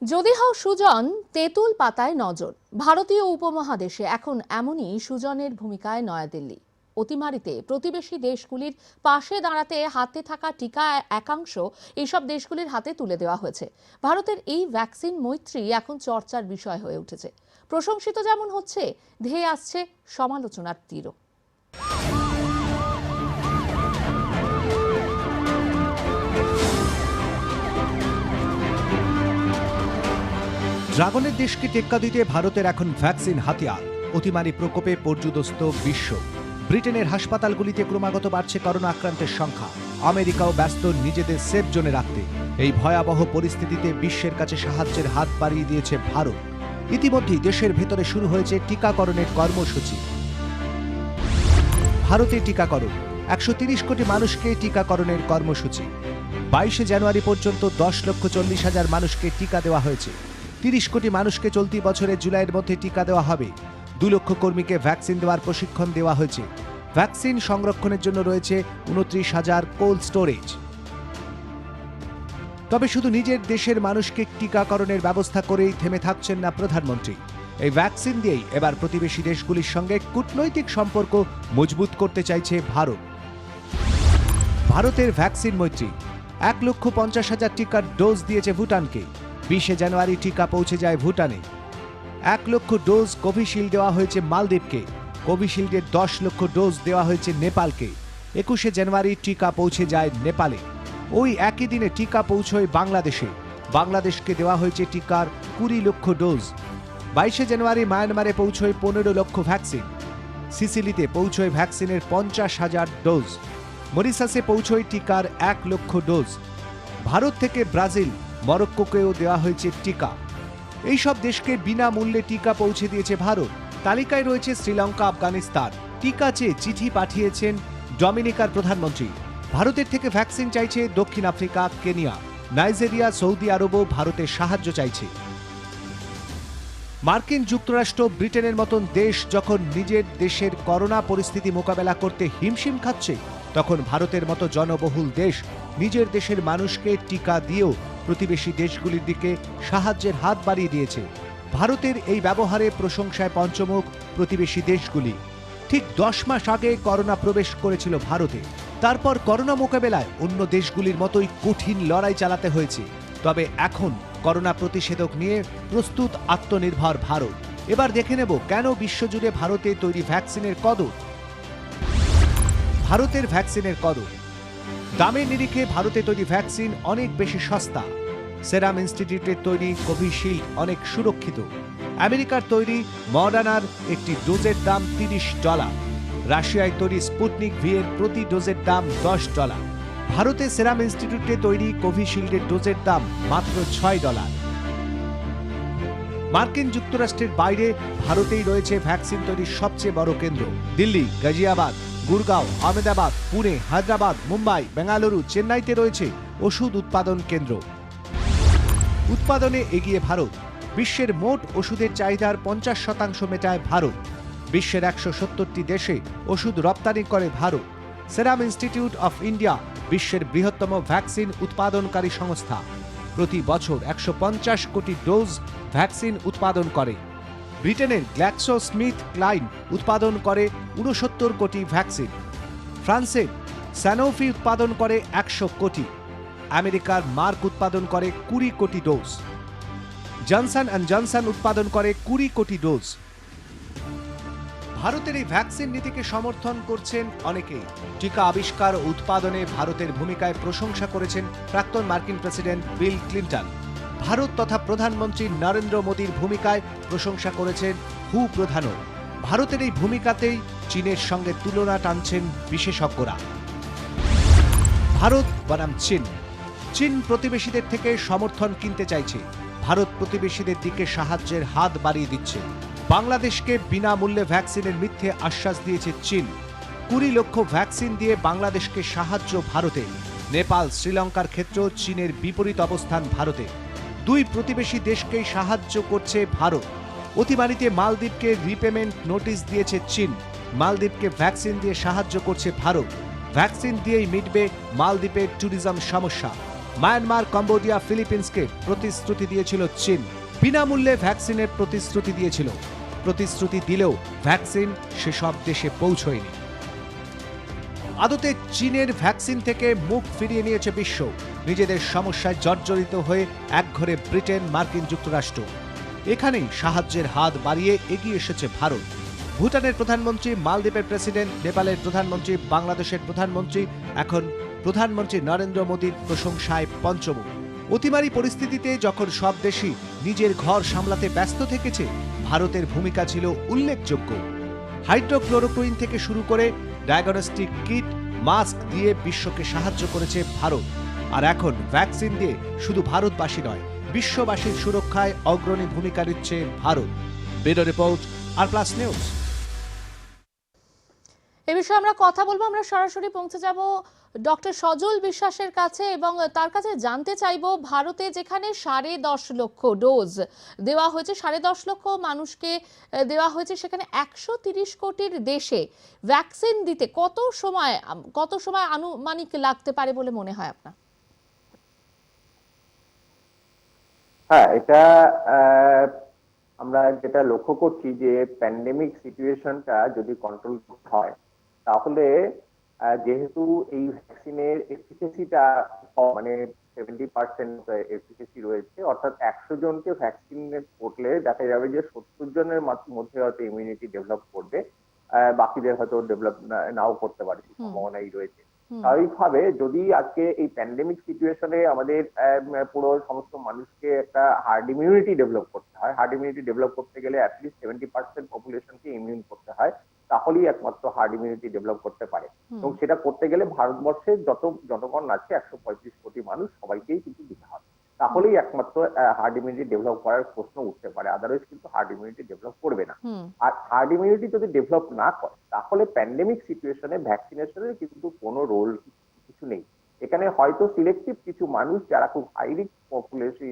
যদি হও সুজন, তেঁতুল পাতায় নজর। ভারতীয় উপমহাদেশে এখন এমনই সুজনের ভূমিকায় নয়াদিল্লি। অতিমারিতে প্রতিবেশী দেশগুলির পাশে দাঁড়াতে হাতে থাকা টিকা একাংশ এইসব দেশগুলির হাতে তুলে দেওয়া হয়েছে। ভারতের এই ভ্যাকসিন মৈত্রী এখন চর্চার বিষয় হয়ে উঠেছে। প্রশংসিত যেমন হচ্ছে, ধেয়ে আসছে সমালোচনার তীরও। ড্রাগনের দেশকে টেক্কা দিতে ভারতের এখন ভ্যাকসিন হাতিয়ার। অতিমারি প্রকোপে পর্যুদস্ত বিশ্ব। ব্রিটেনের হাসপাতালগুলিতে ক্রমাগত বাড়ছে করোনা আক্রান্তের সংখ্যা। আমেরিকাও ব্যস্ত নিজেদের সেফ জোনে রাখতে। এই ভয়াবহ পরিস্থিতিতে বিশ্বের কাছে সাহায্যের হাত বাড়িয়ে দিয়েছে ভারত। ইতিমধ্যেই দেশের ভেতরে শুরু হয়েছে টিকাকরণের কর্মসূচি। ভারতে টিকাকরণ 130 কোটি মানুষকে টিকাকরণের কর্মসূচি। 22 জানুয়ারি পর্যন্ত 10,40,000 মানুষকে টিকা দেওয়া হয়েছে। 30 কোটি মানুষকে চলতি বছরের জুলাইয়ের মধ্যে টিকা দেওয়া হবে। 2 লক্ষ কর্মীকে ভ্যাকসিন দেওয়ার প্রশিক্ষণ দেওয়া হয়েছে। ভ্যাকসিন সংরক্ষণের জন্য রয়েছে 29,000 কোল্ড স্টোরেজ। তবে শুধু নিজের দেশের মানুষকে টিকাকরণের ব্যবস্থা করেই থেমে থাকছেন না প্রধানমন্ত্রী। এই ভ্যাকসিন দিয়েই এবার প্রতিবেশী দেশগুলির সঙ্গে কূটনৈতিক সম্পর্ক মজবুত করতে চাইছে ভারত। ভারতের ভ্যাকসিন মৈত্রী 1,50,000 টিকার ডোজ দিয়েছে ভুটানকে। 20 জানুয়ারি টিকা পৌঁছে যায় ভুটানে। 1 লক্ষ ডোজ কোভিশিল্ড দেওয়া হয়েছে মালদ্বীপকে। কোভিশিল্ডের 10 লক্ষ ডোজ দেওয়া হয়েছে নেপালকে। 21 জানুয়ারি টিকা পৌঁছে যায় নেপালে। ওই একই দিনে টিকা পৌঁছয় বাংলাদেশে। বাংলাদেশকে দেওয়া হয়েছে টিকার 20 লক্ষ ডোজ। 22 জানুয়ারি মায়ানমারে পৌঁছয় 15 লক্ষ ভ্যাকসিন। সিসিলিতে পৌঁছয় ভ্যাকসিনের 50,000 ডোজ। মরিশাসে পৌঁছয় টিকার 1 লক্ষ ডোজ। ভারত থেকে ব্রাজিল, মরক্কোকেও দেওয়া হয়েছে টিকা। এইসব দেশকে বিনামূল্যে টিকা পৌঁছে দিয়েছে ভারত। তালিকায় রয়েছে শ্রীলঙ্কা, আফগানিস্তান। টিকা চেয়ে চিঠি পাঠিয়েছেন ডমিনিকার প্রধানমন্ত্রী। ভারতের থেকে ভ্যাকসিন চাইছে দক্ষিণ আফ্রিকা, কেনিয়া, নাইজেরিয়া, সৌদি আরবও ভারতের সাহায্য চাইছে। মার্কিন যুক্তরাষ্ট্র, ব্রিটেনের মতন দেশ যখন নিজের দেশের করোনা পরিস্থিতি মোকাবেলা করতে হিমশিম খাচ্ছে, তখন ভারতের মতো জনবহুল দেশ নিজের দেশের মানুষকে টিকা দিয়েও প্রতিবেশী দেশগুলির দিকে সাহায্যের হাত বাড়িয়ে দিয়েছে। ভারতের এই ব্যবহারে প্রশংসায় পঞ্চমুখ প্রতিবেশী দেশগুলি। ঠিক 10 মাস আগে করোনা প্রবেশ করেছিল ভারতে। তারপর করোনা মোকাবেলায় অন্য দেশগুলির মতোই কঠিন লড়াই চালাতে হয়েছে। তবে এখন করোনা প্রতিষেধক নিয়ে প্রস্তুত আত্মনির্ভর ভারত। এবার দেখে নেব কেন বিশ্বজুড়ে ভারতে তৈরি ভ্যাকসিনের কদর। ভারতের ভ্যাকসিনের কদর। দামের নিরিখে ভারতে তৈরি ভ্যাকসিন অনেক বেশি সস্তা। সেরাম ইনস্টিটিউটের তৈরি কোভিশিল্ড অনেক সুরক্ষিত। আমেরিকার তৈরি মডার্নার একটি ডোজের দাম $30। রাশিয়ায় তৈরি স্পুটনিক ভি এর প্রতি ডোজের দাম $10। ভারতে সেরাম ইনস্টিটিউটে তৈরি কোভিশিল্ডের ডোজের দাম মাত্র $6। মার্কিন যুক্তরাষ্ট্রের বাইরে ভারতেই রয়েছে ভ্যাকসিন তৈরির সবচেয়ে বড় কেন্দ্র। দিল্লি, গাজিয়াবাদ, গুরগাঁও, আহমেদাবাদ, পুনে, হায়দ্রাবাদ, মুম্বাই, বেঙ্গালুরু, চেন্নাইতে রয়েছে ওষুধ উৎপাদন কেন্দ্র। উৎপাদনে এগিয়ে ভারত। বিশ্বের মোট ওষুধের চাহিদার 50% মেটায় ভারত। বিশ্বের 170টি দেশে ওষুধ রপ্তানি করে Bharat. Serum Institute of India বিশ্বের বৃহত্তম ভ্যাকসিন উৎপাদনকারী সংস্থা। প্রতি বছর 150 কোটি ডোজ ভ্যাকসিন উৎপাদন করে। ব্রিটেনের গ্ল্যাক্সোস্মিথক্লাইন উৎপাদন করে 69 কোটি ভ্যাকসিন। ফ্রান্সের স্যানোফি উৎপাদন করে 100 কোটি। আমেরিকার মার্ক উৎপাদন করে 20 কোটি ডোজ। জনসন অ্যান্ড জনসন উৎপাদন করে 20 কোটি ডোজ। ভারতের এই ভ্যাকসিন নীতিকে সমর্থন করছেন অনেকেই। টিকা আবিষ্কার ও উৎপাদনে ভারতের ভূমিকায় প্রশংসা করেছেন প্রাক্তন মার্কিন প্রেসিডেন্ট বিল ক্লিন্টন। ভারত তথা প্রধানমন্ত্রী নরেন্দ্র মোদীর ভূমিকায় প্রশংসা করেছেন হু প্রধানও। ভারতের এই ভূমিকাতেই চীনের সঙ্গে তুলনা টানছেন বিশেষজ্ঞরা। ভারত বনাম চীন। চীন প্রতিবেশীদের থেকে সমর্থন কিনতে চাইছে। ভারত প্রতিবেশীদের দিকে সাহায্যের হাত বাড়িয়ে দিচ্ছে। বাংলাদেশকে বিনামূল্যে ভ্যাকসিনের মিথ্যে আশ্বাস দিয়েছে চীন। 20 লক্ষ ভ্যাকসিন দিয়ে বাংলাদেশকে সাহায্য ভারতে। নেপাল, শ্রীলঙ্কার ক্ষেত্রেও চীনের বিপরীত অবস্থান ভারতে। দুই প্রতিবেশী দেশকেই সাহায্য করছে ভারত। অতিমারিতে মালদ্বীপকে রিপেমেন্ট নোটিশ দিয়েছে চীন। মালদ্বীপকে ভ্যাকসিন দিয়ে সাহায্য করছে ভারত। ভ্যাকসিন দিয়েই মিটবে মালদ্বীপের ট্যুরিজম সমস্যা। মায়ানমার, কম্বোডিয়া, ফিলিপিন্সকে প্রতিশ্রুতি দিয়েছিল চীন। বিনামূল্যে ভ্যাকসিনের প্রতিশ্রুতি দিয়েছিল। প্রতিশ্রুতি দিলেও ভ্যাকসিন সেসব দেশে পৌঁছয়নি। আদতে চীনের ভ্যাকসিন থেকে মুখ ফিরিয়ে নিয়েছে বিশ্ব। নিজেদের সমস্যায় জর্জরিত হয়ে একঘরে ব্রিটেন, মার্কিন যুক্তরাষ্ট্র। এখানেই সাহায্যের হাত বাড়িয়ে এগিয়ে এসেছে ভারত। ভুটানের প্রধানমন্ত্রী, মালদ্বীপের প্রেসিডেন্ট, নেপালের প্রধানমন্ত্রী, বাংলাদেশের প্রধানমন্ত্রী, এখন প্রধানমন্ত্রী নরেন্দ্র মোদীর প্রশংসায় পঞ্চমুখ। অতিমারী পরিস্থিতিতে যখন সব দেশই নিজের ঘর সামলাতে ব্যস্ত থেকেছে, ভারতের ভূমিকা ছিল উল্লেখযোগ্য। হাইড্রোক্লোরোকুইন থেকে শুরু করে ডায়াগনস্টিক কিট, মাস্ক দিয়ে বিশ্বকে সাহায্য করেছে ভারত। আর এখন ভ্যাকসিন দিয়ে শুধু ভারতবাসী নয়, বিশ্ববাসীর সুরক্ষায় অগ্রণী ভূমিকা নিচ্ছে ভারত। ব্যুরো রিপোর্ট, আর+ নিউজ। এ বিষয়ে আমরা কথা বলবো। আমরা সরাসরি পৌঁছে যাব ডক্টর সজল বিশ্বাসের কাছে এবং তার কাছে জানতে চাইবো, ভারতে যেখানে 10.5 লক্ষ ডোজ দেওয়া হয়েছে, 10.5 লক্ষ মানুষকে দেওয়া হয়েছে, সেখানে 130 কোটির দেশে ভ্যাকসিন দিতে কত সময় আনুমানিক লাগতে পারে বলে মনে হয় আপনার? হ্যাঁ, এটা আমরা যেটা লক্ষ্য করছি যে প্যান্ডেমিক সিচুয়েশনটা যদি কন্ট্রোল হয়, তাহলে যেহেতু এই ভ্যাকসিনের এফিকেসিটা মানে 70% এফিকেসি রয়েছে, অর্থাৎ 100 জনকে ভ্যাকসিন করলে দেখা যাবে যে 70 জনের মধ্যে হয়তো ইমিউনিটি ডেভেলপ করবে, বাকিদের হয়তো ডেভেলপ নাও করতে পারে, সম্ভাবনাই রয়েছে। স্বাভাবিকভাবে যদি আজকে এই প্যান্ডেমিক সিচুয়েশনে আমাদের পুরো সমস্ত মানুষকে একটা হার্ড ইমিউনিটি ডেভেলপ করতে হয়, হার্ড ইমিউনিটি ডেভেলপ করতে গেলে অ্যাটলিস্ট 70% পপুলেশনকে ইমিউন করতে হয়, তাহলেই একমাত্র হার্ড ইমিউনিটি ডেভেলপ করতে পারে। এবং সেটা করতে গেলে ভারতবর্ষের যত জনগণ আছে 135 কোটি মানুষ, সবাইকেই কিন্তু দিতে হবে, তাহলেই একমাত্র হার্ড ইমিউনিটি ডেভেলপ করার প্রশ্ন উঠতে পারে। আদারওয়াইজ কিন্তু হার্ড ইমিউনিটি ডেভেলপ করবে না। আর হার্ড ইমিউনিটি যদি ডেভেলপ না করে, তাহলে প্যান্ডেমিক সিচুয়েশনে ভ্যাকসিনেশনের কিন্তু কোনো রোল কিছু নেই। এখানে হয়তো সিলেক্টিভ কিছু মানুষ যারা খুব হাই রিস্ক পপুলেশন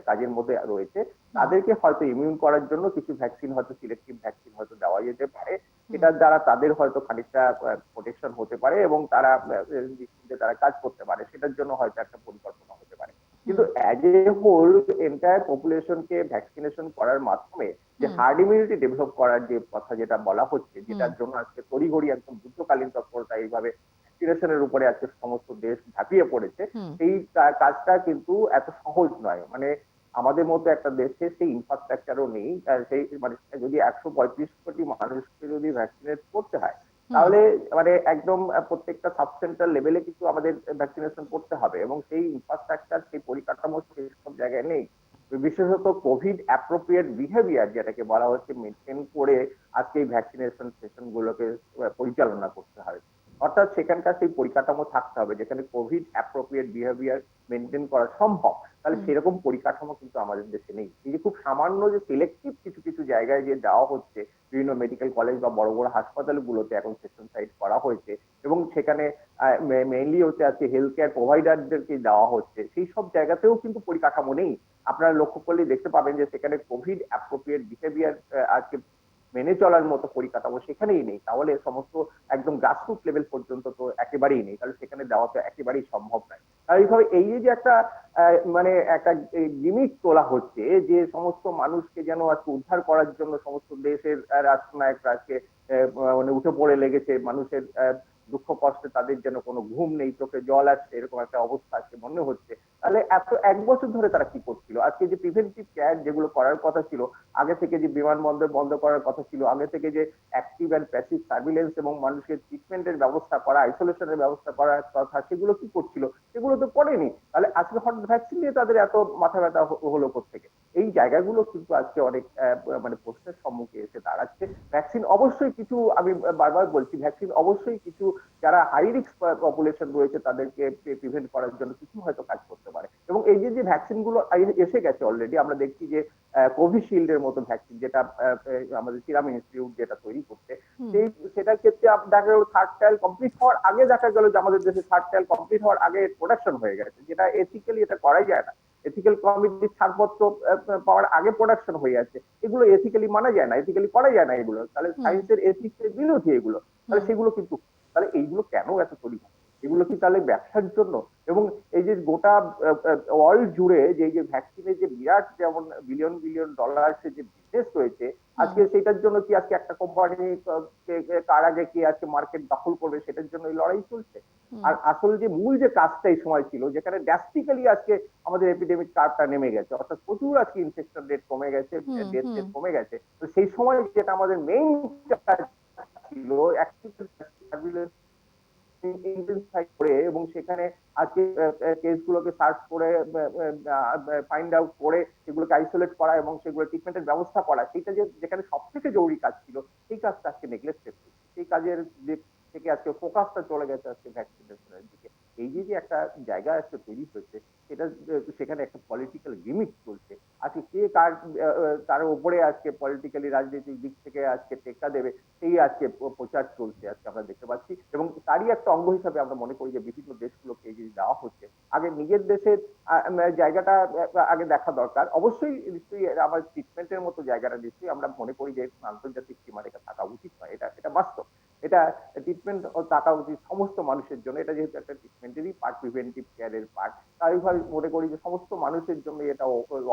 কাজের মধ্যে রয়েছে, তাদেরকে হয়তো ইমিউন করার জন্য কিছু ভ্যাকসিন, হয়তো সিলেক্টিভ ভ্যাকসিন হয়তো দেওয়া যেতে পারে। এটার দ্বারা তাদের হয়তো খানিকটা প্রোটেকশন হতে পারে এবং তারা কাজ করতে পারে, সেটার জন্য হয়তো একটা পরিকল্পনা হতে পারে। কিন্তু অ্যাজ এ হোল এন্টায়ার পপুলেশনকে ভ্যাকসিনেশন করার মাধ্যমে যে হার্ড ইমিউনিটি ডেভেলপ করার যে কথা যেটা বলা হচ্ছে, যেটার জন্য আজকে তড়িঘড়ি একদম যুদ্ধকালীন তৎপরতা এইভাবে ভ্যাকসিনেশনের উপরে আজকে সমস্ত দেশ ঝাঁপিয়ে পড়েছে, সেই কাজটা কিন্তু এত সহজ নয়। মানে আমাদের মতো একটা দেশে সেই ইনফ্রাস্ট্রাকচারও নেই। সেই মানে যদি 135 কোটি মানুষকে যদি ভ্যাকসিনেট করতে হয়, তাহলে মানে একদম প্রত্যেকটা সাব সেন্টার লেভেলে কিন্তু আমাদের ভ্যাকসিনেশন করতে হবে, এবং সেই ইনফ্রাস্ট্রাকচার, সেই পরিকাঠামো সেই সব জায়গায় নেই। বিশেষত কোভিড অ্যাপ্রোপ্রিয়েট বিহেভিয়ার যেটাকে বলা হচ্ছে, মেনটেন করে আজকে এই ভ্যাকসিনেশন সেশন গুলোকে পরিচালনা করতে হয়। অর্থাৎ সেখানকার সেই পরিকাঠামো থাকতে হবে যেখানে কোভিড অ্যাপ্রোপ্রিয়েট বিহেভিয়ার মেনটেন করা সম্ভব। তাহলে সেরকম পরিকাঠামো কিন্তু আমাদের দেশে নেই। এই যে খুব সামান্য যে সিলেক্টিভ কিছু কিছু জায়গায় যে দেওয়া হচ্ছে, বিভিন্ন মেডিকেল কলেজ বা বড় বড় হাসপাতালগুলোতে এখন সেশন সাইট করা হয়েছে, এবং সেখানে মেইনলি হচ্ছে আজকে হেলথ কেয়ার প্রোভাইডারদেরকে দেওয়া হচ্ছে, সেই সব জায়গাতেও কিন্তু পরিকাঠামো নেই। আপনারা লক্ষ্য করলে দেখতে পাবেন যে সেখানে কোভিড অ্যাপ্রোপ্রিয়েট বিহেভিয়ার আজকে মেনে চলার মতো পরিকাঠামো সেখানেই নেই। তাহলে সমস্ত একদম গ্রাসরুট লেভেল পর্যন্ত তো একেবারেই নেই, তাহলে সেখানে দেওয়া তো একেবারেই সম্ভব নয়। এইভাবে এই যে একটা মানে একটা লিমিট তোলা হচ্ছে, যে সমস্ত মানুষকে যেন আজকে উদ্ধার করার জন্য সমস্ত দেশের রাষ্ট্রনায়করা আজকে মানে উঠে পড়ে লেগেছে, মানুষের দুঃখ কষ্টে তাদের যেন কোনো ঘুম নেই, চোখে জল আসছে, এরকম একটা অবস্থা আজকে মনে হচ্ছে। তাহলে এত 1 বছর ধরে তারা কি করছিল? আজকে যে প্রিভেন্টিভ কেয়ার যেগুলো করার কথা ছিল, আগে থেকে যে বিমানবন্দর বন্ধ করার কথা ছিল, আগে থেকে যে অ্যাক্টিভ অ্যান্ড প্যাসিভ সার্ভিলেন্স এবং মানুষের ট্রিটমেন্টের ব্যবস্থা করা, আইসোলেশনের ব্যবস্থা করার কথা, সেগুলো কি করছিল? সেগুলো তো করেনি। তাহলে আজকে হঠাৎ ভ্যাকসিন নিয়ে তাদের এত মাথা ব্যথা হলো কোত্থেকে? এই জায়গাগুলো কিন্তু আজকে অনেক মানে প্রশ্নের সম্মুখে এসে দাঁড়াচ্ছে। ভ্যাকসিন অবশ্যই কিছু, আমি বারবার বলছি, ভ্যাকসিন অবশ্যই কিছু যারা হাই রিস্ক পপুলেশন রয়েছে তাদেরকে প্রিভেন্ট করার জন্য কিছু হয়তো কাজ করতে পারে। এবং এই যে ভ্যাকসিন গুলো এসে গেছে অলরেডি, আমরা দেখছি যে কোভিশিল্ডের মতো ভ্যাকসিন, যেটা আমাদের সিরাম ইনস্টিটিউট যেটা তৈরি করছে, সেটার ক্ষেত্রে দেখা গেল থার্ড ট্রায়াল কমপ্লিট হওয়ার আগে দেখা গেল যে আমাদের দেশে থার্ড ট্রায়াল কমপ্লিট হওয়ার আগে প্রোডাকশন হয়ে গেছে, যেটা এথিক্যালি এটা করাই যায় না। এথিক্যাল কমিটির ছাড়পত্র পাওয়ার আগে প্রোডাকশন হয়ে যাচ্ছে, এগুলো এথিক্যালি মানা যায় না, এথিক্যালি করা যায় না এগুলো। তাহলে সায়েন্সের এথিক্সের বিরোধী এগুলো। তাহলে সেগুলো কিন্তু, তাহলে এইগুলো কেন এত তৈরি হচ্ছে? এগুলো কি তাহলে ব্যবসার জন্য? এবং এই যে গোটা ওয়ার্ল্ড জুড়ে যে ভ্যাকসিনের যে বিরাট যেমন বিলিয়ন বিলিয়ন ডলার্সের যে বিজনেস রয়েছে, আজকে সেটার জন্য কি আজকে একটা কোম্পানি কার আগে কি আজকে মার্কেট দখল করবে সেটার জন্য এই লড়াই চলছে। আর আসল যে মূল যে কাজটা এই সময় ছিল, যেখানে ড্রাস্টিক্যালি আজকে আমাদের এপিডেমিক কার্ভটা নেমে গেছে, অর্থাৎ প্রচুর আজকে ইনফেকশন রেট কমে গেছে, ডেথ রেট কমে গেছে, তো সেই সময় যেটা আমাদের মেইন কাজ ছিল ইন্টেনসিফাই করে এবং সেখানে আজকে কেসগুলোকে সার্চ করে ফাইন্ড আউট করে সেগুলোকে আইসোলেট করা এবং সেগুলো ট্রিটমেন্টের ব্যবস্থা করা, সেটা যেখানে সব থেকে জরুরি কাজ ছিল, সেই কাজটা আজকে নেগলেক্টেড হচ্ছে। সেই কাজের দিক থেকে আজকে ফোকাসটা চলে গেছে আজকে ভ্যাকসিনেশনের দিকে। এই যে একটা জায়গা আজকে তৈরি হয়েছে, সেটা সেখানে একটা পলিটিক্যাল গিমিক চলছে। আজকে কে তার উপরে আজকে পলিটিক্যালি রাজনৈতিক দিক থেকে আজকে টেক্কা দেবে, সেই আজকে প্রচার চলছে আজকে আমরা দেখতে পাচ্ছি। এবং তারই একটা অঙ্গ হিসাবে আমরা মনে করি যে বিভিন্ন দেশগুলোকে এই যে দেওয়া হচ্ছে, আগে নিজের দেশের জায়গাটা আগে দেখা দরকার। অবশ্যই নিশ্চয়ই আমার ট্রিটমেন্টের মতো জায়গাটা নিশ্চয়ই আমরা মনে করি যে আন্তর্জাতিক সীমারেখা থাকা উচিত নয়, এটা বাস্তব। এটা ট্রিটমেন্ট থাকা উচিত সমস্ত মানুষের জন্য, এটা যেহেতু একটা ট্রিটমেন্টেরই পার্ট, প্রিভেন্টিভ কেয়ারের পার্ট, তাই মনে করি যে সমস্ত মানুষের জন্য এটা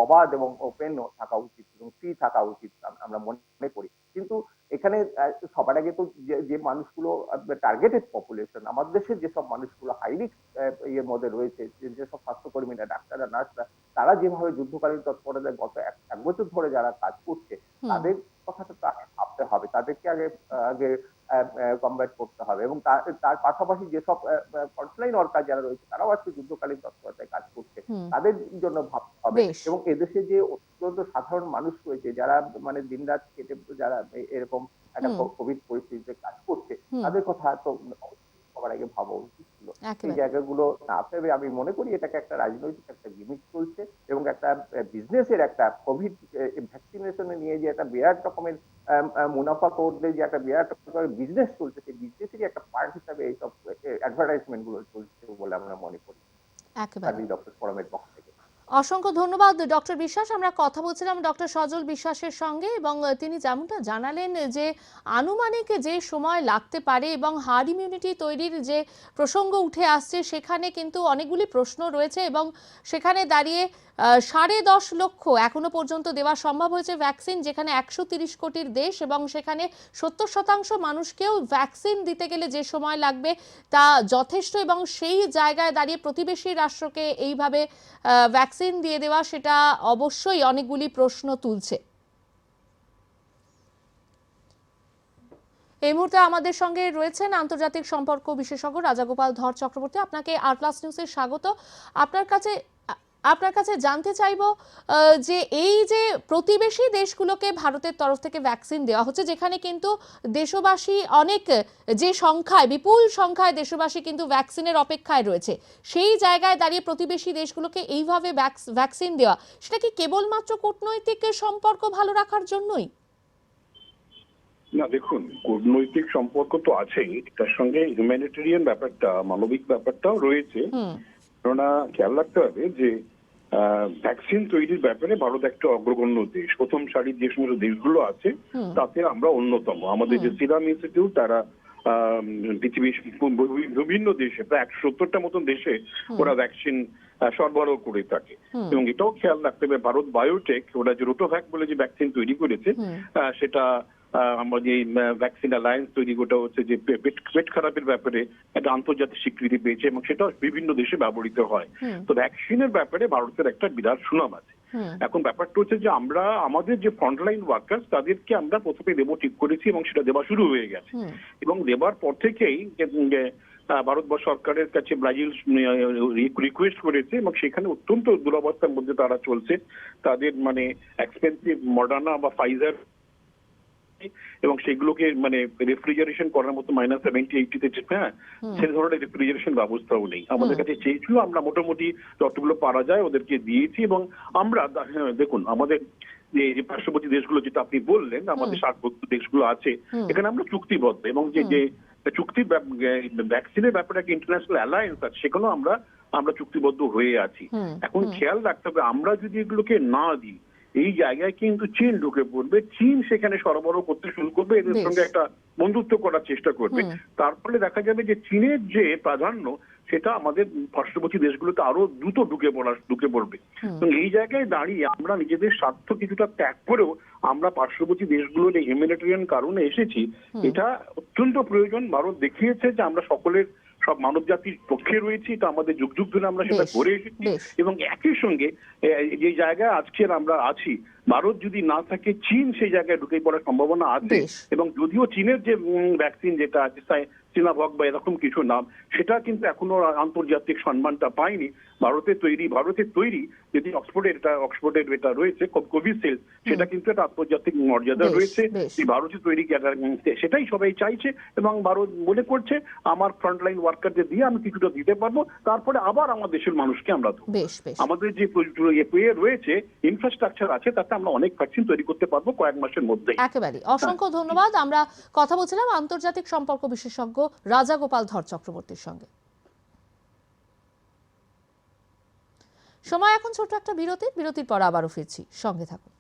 অবাধ এবং ওপেন থাকা উচিত এবং ফ্রি থাকা উচিত আমরা মনে করি। কিন্তু এখানে সবার আগে তো যে মানুষগুলো টার্গেটেড পপুলেশন, আমাদের দেশের যেসব মানুষগুলো হাই রিস্ক ইয়ের মধ্যে রয়েছে, যেসব স্বাস্থ্যকর্মীরা, ডাক্তাররা, নার্সরা, তারা যেভাবে যুদ্ধকালীন তৎপরতায় গত এক বছর ধরে যারা কাজ করছে, তাদের কথাটা তো আগে ভাবতে হবে, তাদেরকে আগে কমব্যাট করতে হবে। এবং তার পাশাপাশি যেসব ফ্রন্টলাইন ওয়ার্কার যারা রয়েছে, তারাও আজকে যুদ্ধকালীন তৎপরতায় কাজ করছে, তাদের জন্য ভাবতে হবে। এবং এদেশে যে অত্যন্ত সাধারণ মানুষ রয়েছে, যারা মানে দিনরাত খেটে যারা এরকম একটা কোভিড পরিস্থিতিতে কাজ করছে, তাদের কথা তো সবার আগে ভাবা উচিত ছিল। এই জায়গাগুলো না ভেবে আমি মনে করি এটাকে একটা রাজনৈতিক একটা গিমিক চলছে এবং একটা বিজনেসের একটা কোভিড ভ্যাকসিনেশনে নিয়ে যে একটা বিরাট রকমের মুনাফা করলে যে একটা বিরাট রকমের বিজনেস চলছে, সেই বিজনেসেরই একটা পার্ট হিসাবে এইসব অ্যাডভার্টাইজমেন্ট গুলো চলছে বলে আমরা মনে করি ডক্টর ফোরামের পক্ষ থেকে। অসংখ্য ধন্যবাদ ডক্টর বিশ্বাস। আমরা কথা বলছিলাম ডক্টর সজল বিশ্বাসের সঙ্গে এবং তিনি যেমনটা জানালেন যে আনুমানিক যে সময় লাগতে পারে এবং হার্ড ইমিউনিটি তৈরির যে প্রসঙ্গ উঠে আসছে, সেখানে কিন্তু অনেকগুলি প্রশ্ন রয়েছে এবং সেখানে দাঁড়িয়ে 10.5 লক্ষ এখনো পর্যন্ত দেওয়া সম্ভব হয়েছে ভ্যাকসিন, যেখানে 130 কোটির দেশ এবং সেখানে 70% মানুষকেও ভ্যাকসিন দিতে গেলে যে সময় লাগবে তা যথেষ্ট। এবং সেই জায়গায় দাঁড়িয়ে প্রতিবেশী রাষ্ট্রকে এইভাবে ভ্যাকসিন দিয়ে দেওয়া, সেটা অবশ্যই অনেকগুলি প্রশ্ন তুলছে। এই মুহূর্তে আমাদের সঙ্গে রয়েছেন আন্তর্জাতিক সম্পর্ক বিশেষজ্ঞ রাজাগোপাল ধর চক্রবর্তী। আপনাকে আরপ্লাস নিউজে স্বাগত। আপনার কাছে জানতে চাইব যে এই যে প্রতিবেশী দেশগুলোকে ভারতের তরফ থেকে ভ্যাকসিন দেওয়া হচ্ছে, যেখানে কিন্তু দেশবাসী অনেক, যে সংখ্যায়, বিপুল সংখ্যায় দেশবাসী কিন্তু ভ্যাকসিনের অপেক্ষায় রয়েছে, সেই জায়গায় দাঁড়িয়ে প্রতিবেশী দেশগুলোকে এইভাবে ভ্যাকসিন দেওয়া, সেটা কি কেবলমাত্র কূটনৈতিক সম্পর্ক ভালো রাখার জন্যই? না, দেখুন, কূটনৈতিক সম্পর্ক তো আছেই, তার সঙ্গে হিউম্যানিটেরিয়ান ব্যাপারটা, মানবিক ব্যাপারটাও রয়েছে। কেননা খেয়াল রাখতে হবে যে ভ্যাকসিন তৈরির ব্যাপারে ভারত একটা অগ্রগণ্য দেশ, প্রথম সারির যে সমস্ত দেশগুলো আছে তাতে আমরা অন্যতম। আমাদের যে সিরাম ইনস্টিটিউট, তারা পৃথিবীর বিভিন্ন দেশে প্রায় 170টা মতন দেশে ওরা ভ্যাকসিন সরবরাহ করে থাকে। এবং এটাও খেয়াল রাখতে হবে, ভারত বায়োটেক ওরা যে রোটোভ্যাক বলে যে ভ্যাকসিন তৈরি করেছে, সেটা আমরা যে ভ্যাকসিন অ্যালায়েন্স তৈরি, ওটা হচ্ছে যে পেট খারাপের ব্যাপারে একটা আন্তর্জাতিক স্বীকৃতি পেয়েছে এবং সেটা বিভিন্ন দেশে ব্যবহৃত হয়। তো ভ্যাকসিনের ব্যাপারে ভারতের একটা বিরাট সুনাম আছে। এখন ব্যাপারটা হচ্ছে যে আমরা আমাদের যে ফ্রন্টলাইন ওয়ার্কার্স, তাদেরকে আমরা প্রথমে দেবো ঠিক করেছি এবং সেটা দেওয়া শুরু হয়ে গেছে। এবং দেবার পর থেকেই ভারতবর্ষ সরকারের কাছে ব্রাজিল রিকোয়েস্ট করেছে এবং সেখানে অত্যন্ত দুরবস্থার মধ্যে তারা চলছে। তাদের মানে এক্সপেন্সিভ মডার্না বা ফাইজার এবং সেগুলোকে মানে রেফ্রিজারেশন করার মতো -70-80 হ্যাঁ, সেই ধরনের রেফ্রিজারেশন ব্যবস্থাও নেই। আমাদের কাছে চেয়েছিল, আমরা মোটামুটি যতগুলো পারা যায় ওদেরকে দিয়েছি। এবং আমরা দেখুন, আমাদের যে পার্শ্ববর্তী দেশগুলো যেটা আপনি বললেন, আমাদের সার্কভুক্ত দেশগুলো আছে, এখানে আমরা চুক্তিবদ্ধ এবং যে চুক্তির ভ্যাকসিনের ব্যাপারে একটা ইন্টারন্যাশনাল অ্যালায়েন্স আছে, সেখানেও আমরা চুক্তিবদ্ধ হয়ে আছি। এখন খেয়াল রাখতে হবে, আমরা যদি এগুলোকে না দিই, এই জায়গায় কিন্তু চীন ঢুকে পড়বে, চীন সেখানে সরবরাহ করতে শুরু করবে, এদের বেশ। সঙ্গে একটা বন্ধুত্ব করার চেষ্টা করবে। তার ফলে দেখা যাবে যে চীনের যে প্রাধান্য সেটা আমাদের পার্শ্ববর্তী দেশগুলোতে আরো দ্রুত ঢুকে পড়বে। এবং এই জায়গায় দাঁড়িয়ে আমরা নিজেদের স্বার্থ কিছুটা ত্যাগ করেও আমরা পার্শ্ববর্তী দেশগুলোর এই হিউম্যানিটেরিয়ান কারণে এসেছি, এটা অত্যন্ত প্রয়োজন। ভারত দেখিয়েছে যে আমরা সকলের সব মানব জাতির পক্ষে রয়েছি, এটা আমাদের যুগ যুগ ধরে আমরা সেটা বেশ, করে এসেছি। বেশ। এবং একই সঙ্গে যে জায়গায় আজকের আমরা আছি, ভারত যদি না থাকে চীন সেই জায়গায় ঢুকে পড়ার সম্ভাবনা আছে। বেশ। এবং যদিও চীনের যে ভ্যাকসিন যেটা আছে সিনাভক বা এরকম কিছু নাম, সেটা কিন্তু এখনো আন্তর্জাতিক সম্মানটা পায়নি। ভারতের তৈরি যদি অক্সফোর্ডের এটা রয়েছে কোভিশিল্ড, সেটা কিন্তু একটা আন্তর্জাতিক মর্যাদা বেশ, রয়েছে। বেশ। এই ভারতের তৈরি সেটাই সবাই চাইছে এবং ভারত মনে করছে আমার ফ্রন্টলাইন ওয়ার্কারদের দিয়ে আমি কিছুটা দিতে পারবো, তারপরে আবার আমার দেশের মানুষকে আমরা দেবো। বেশ বেশ আমাদের যে রয়েছে ইনফ্রাস্ট্রাকচার আছে, তাতে আমরা অনেক ভ্যাকসিন তৈরি করতে পারবো কয়েক মাসের মধ্যেই। একেবারে অসংখ্য ধন্যবাদ। আমরা কথা বলছিলাম আন্তর্জাতিক সম্পর্ক বিশেষজ্ঞ রাজা গোপাল ধর চক্রবর্তীর সঙ্গে। সময় এখন ছোট্ট একটা বিরতির পর আবারও ফিরছি, সঙ্গে থাকুন।